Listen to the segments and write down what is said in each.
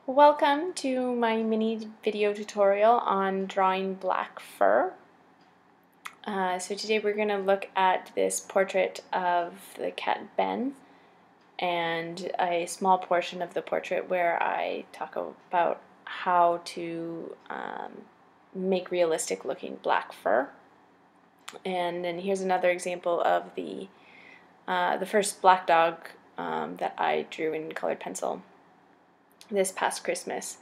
Welcome to my mini video tutorial on drawing black fur. So today we're going to look at this portrait of the cat Ben and a small portion of the portrait where I talk about how to make realistic looking black fur. And then here's another example of the first black dog that I drew in colored pencil this past Christmas.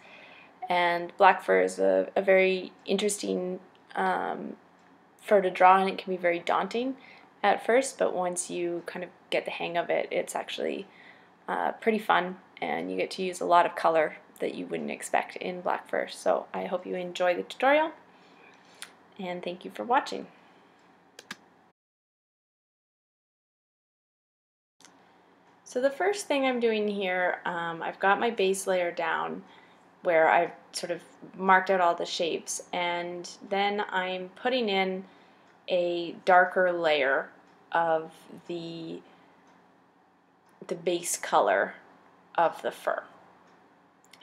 And black fur is a very interesting fur to draw, and it can be very daunting at first, but once you kind of get the hang of it, it's actually pretty fun, and you get to use a lot of color that you wouldn't expect in black fur. So I hope you enjoy the tutorial, and thank you for watching. So the first thing I'm doing here, I've got my base layer down where I've sort of marked out all the shapes, and then I'm putting in a darker layer of the base color of the fur.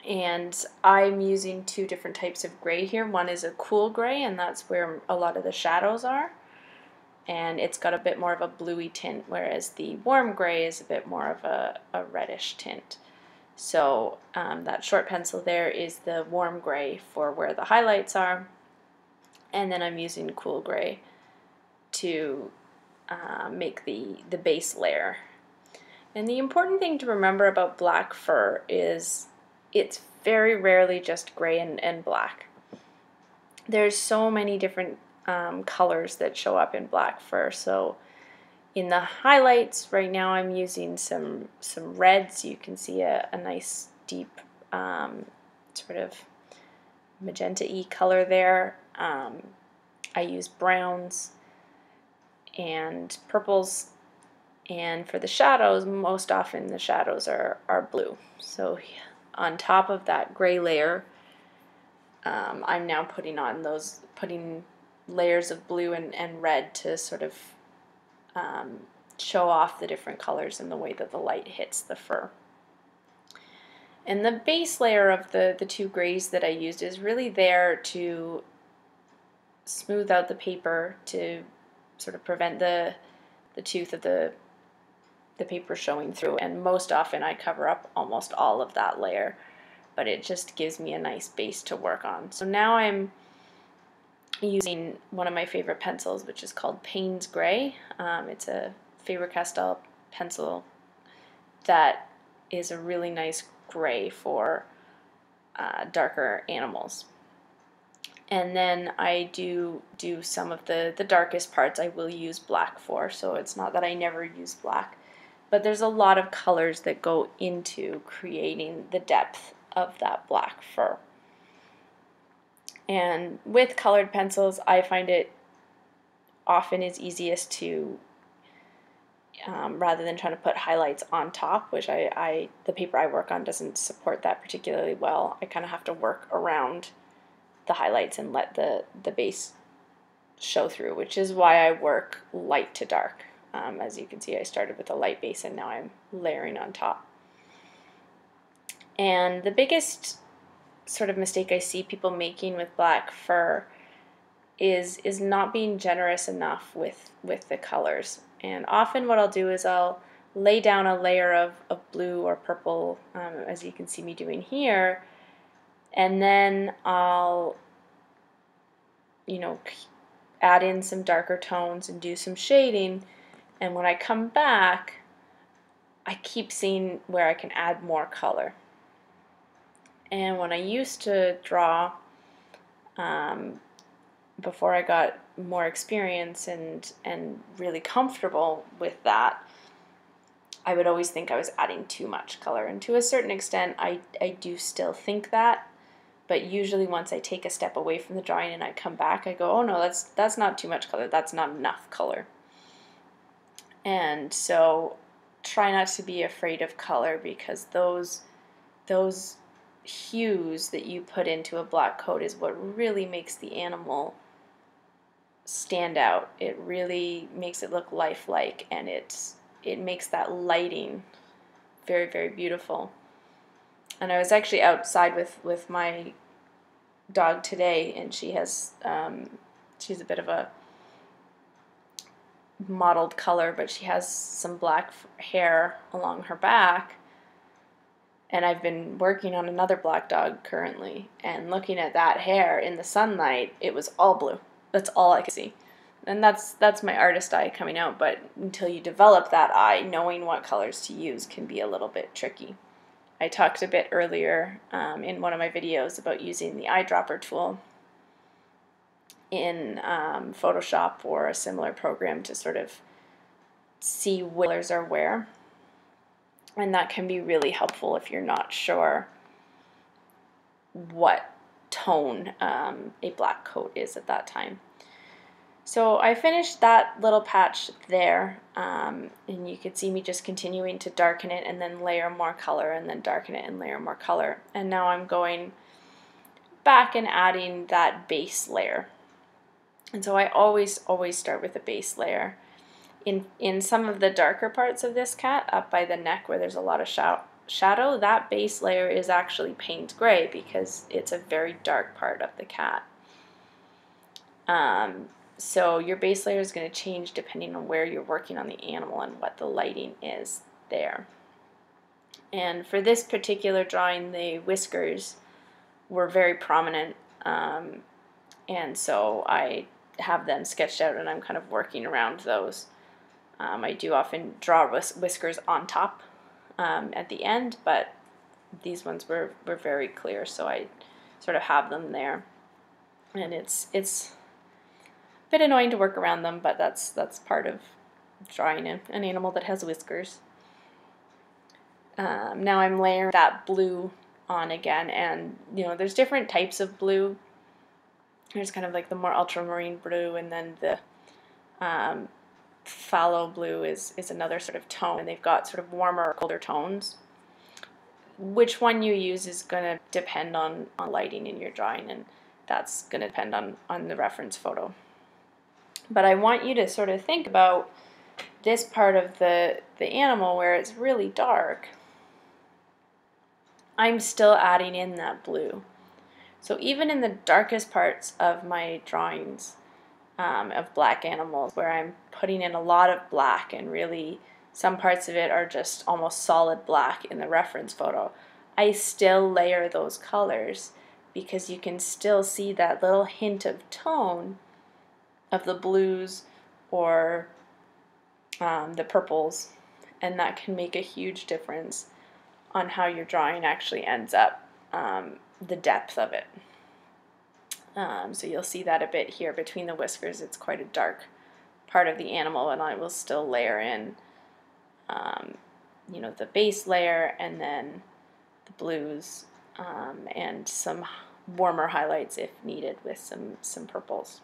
And I'm using two different types of gray here. One is a cool gray, and that's where a lot of the shadows are, and it's got a bit more of a bluey tint, whereas the warm gray is a bit more of a reddish tint. So that short pencil there is the warm gray for where the highlights are, and then I'm using cool gray to make the base layer. And the important thing to remember about black fur is it's very rarely just gray and black. There's so many different colors that show up in black fur. So in the highlights right now I'm using some reds. You can see a nice deep sort of magenta-y color there. I use browns and purples, and for the shadows, most often the shadows are blue. So on top of that gray layer, I'm now putting layers of blue and red to sort of show off the different colors and the way that the light hits the fur. And the base layer of the two grays that I used is really there to smooth out the paper, to sort of prevent the tooth of the paper showing through. And most often I cover up almost all of that layer, but it just gives me a nice base to work on. So now I'm using one of my favorite pencils, which is called Payne's Gray. It's a Faber Castell pencil that is a really nice gray for darker animals. And then I do some of the darkest parts I will use black for, so it's not that I never use black, but there's a lot of colors that go into creating the depth of that black fur. And with colored pencils, I find it often is easiest to, rather than trying to put highlights on top, which the paper I work on doesn't support that particularly well, I kind of have to work around the highlights and let the base show through, which is why I work light to dark. As you can see, I started with a light base and now I'm layering on top. And the biggest sort of mistake I see people making with black fur is not being generous enough with the colors. And often what I'll do is I'll lay down a layer of blue or purple, as you can see me doing here, and then I'll, add in some darker tones and do some shading, and when I come back, I keep seeing where I can add more color. And when I used to draw, before I got more experience and really comfortable with that, I would always think I was adding too much color. And to a certain extent, I do still think that, but usually once I take a step away from the drawing and I come back, I go, oh no, that's not too much color, that's not enough color. And so try not to be afraid of color, because those hues that you put into a black coat is what really makes the animal stand out. It really makes it look lifelike, and it makes that lighting very, very beautiful. And I was actually outside with my dog today, and she has, she's a bit of a mottled color, but she has some black hair along her back. And I've been working on another black dog currently, and looking at that hair in the sunlight, it was all blue. That's all I could see. And that's my artist eye coming out, but until you develop that eye, knowing what colors to use can be a little bit tricky. I talked a bit earlier in one of my videos about using the eyedropper tool in Photoshop or a similar program to sort of see what colors are where. And that can be really helpful if you're not sure what tone a black coat is at that time. So I finished that little patch there, and you could see me just continuing to darken it and then layer more color and then darken it and layer more color. And now I'm going back and adding that base layer. And so I always start with a base layer. In some of the darker parts of this cat, up by the neck where there's a lot of shadow, that base layer is actually Payne's gray because it's a very dark part of the cat. So your base layer is going to change depending on where you're working on the animal and what the lighting is there. And for this particular drawing, the whiskers were very prominent, and so I have them sketched out and I'm kind of working around those. I do often draw whiskers on top at the end, but these ones were very clear, so I sort of have them there. And it's a bit annoying to work around them, but that's part of drawing an animal that has whiskers. Now I'm layering that blue on again, and there's different types of blue. There's kind of like the more ultramarine blue, and then the phthalo blue is another sort of tone, and they've got sort of warmer or colder tones. Which one you use is going to depend on lighting in your drawing, and that's going to depend on the reference photo. But I want you to sort of think about this part of the animal where it's really dark. I'm still adding in that blue. So even in the darkest parts of my drawings of black animals, where I'm putting in a lot of black and really some parts of it are just almost solid black in the reference photo, I still layer those colors because you can still see that little hint of tone of the blues or the purples, and that can make a huge difference on how your drawing actually ends up, the depth of it. So you'll see that a bit here between the whiskers. It's quite a dark part of the animal, and I will still layer in the base layer and then the blues and some warmer highlights if needed with some purples.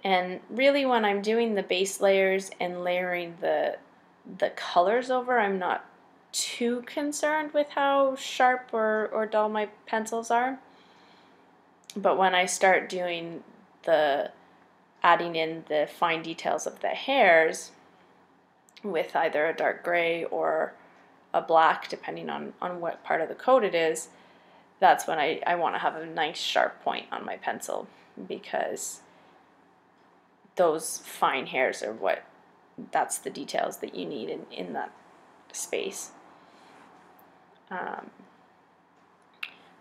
And really when I'm doing the base layers and layering the colors over, I'm not too concerned with how sharp or dull my pencils are. But when I start doing adding in the fine details of the hairs with either a dark gray or a black, depending on what part of the coat it is, that's when I want to have a nice sharp point on my pencil, because those fine hairs are that's the details that you need in that space.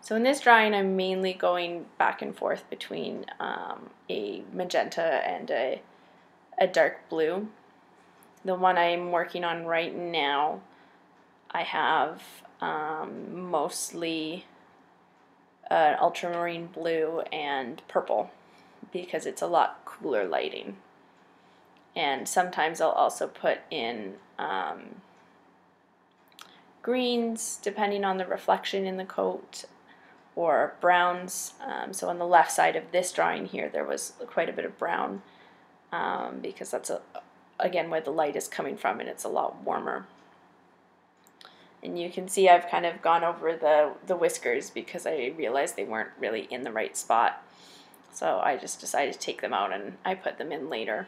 So in this drawing, I'm mainly going back and forth between a magenta and a dark blue. The one I'm working on right now, I have mostly an ultramarine blue and purple because it's a lot cooler lighting. And sometimes I'll also put in greens depending on the reflection in the coat, or browns. So on the left side of this drawing here, there was quite a bit of brown because that's again where the light is coming from, and it's a lot warmer. And you can see I've kind of gone over the whiskers because I realized they weren't really in the right spot. So I just decided to take them out and I put them in later.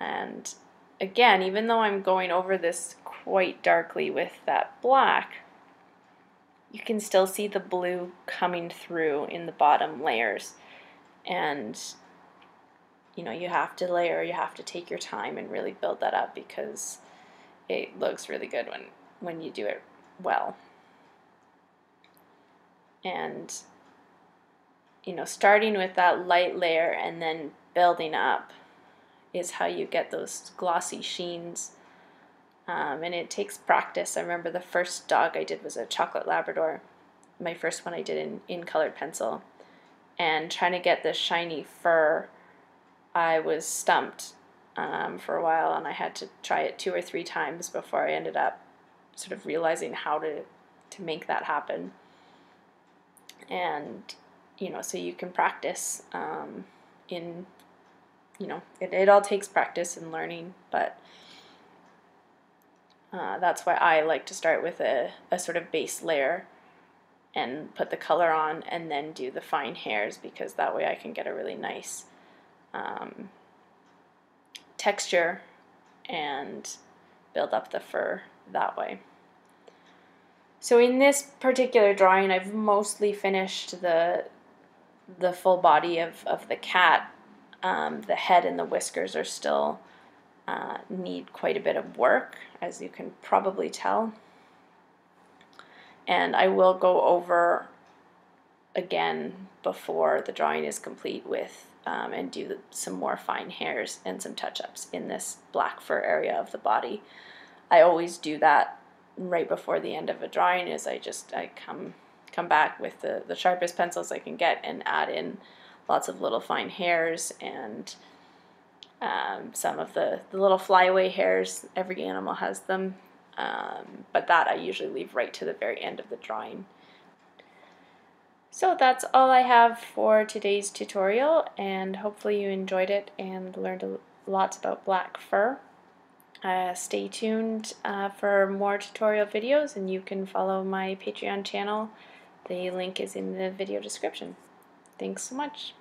And again, even though I'm going over this quite darkly with that black, you can still see the blue coming through in the bottom layers. And you have to layer, you have to take your time and really build that up, because it looks really good when you do it well. And starting with that light layer and then building up is how you get those glossy sheens. And it takes practice. I remember the first dog I did was a chocolate Labrador. My first one I did in colored pencil. And trying to get this shiny fur, I was stumped for a while, and I had to try it 2 or 3 times before I ended up sort of realizing how to make that happen. And so you can practice it all takes practice and learning, but that's why I like to start with a sort of base layer and put the color on and then do the fine hairs, because that way I can get a really nice texture and build up the fur that way. So in this particular drawing, I've mostly finished the full body of the cat. The head and the whiskers are still need quite a bit of work, as you can probably tell. And I will go over again before the drawing is complete with and do some more fine hairs and some touch-ups in this black fur area of the body. I always do that right before the end of a drawing. Is I come back with the sharpest pencils I can get and add in lots of little fine hairs and some of the little flyaway hairs. Every animal has them, but that I usually leave right to the very end of the drawing. So that's all I have for today's tutorial, and hopefully you enjoyed it and learned lots about black fur. Stay tuned for more tutorial videos, and you can follow my Patreon channel. The link is in the video description. Thanks so much.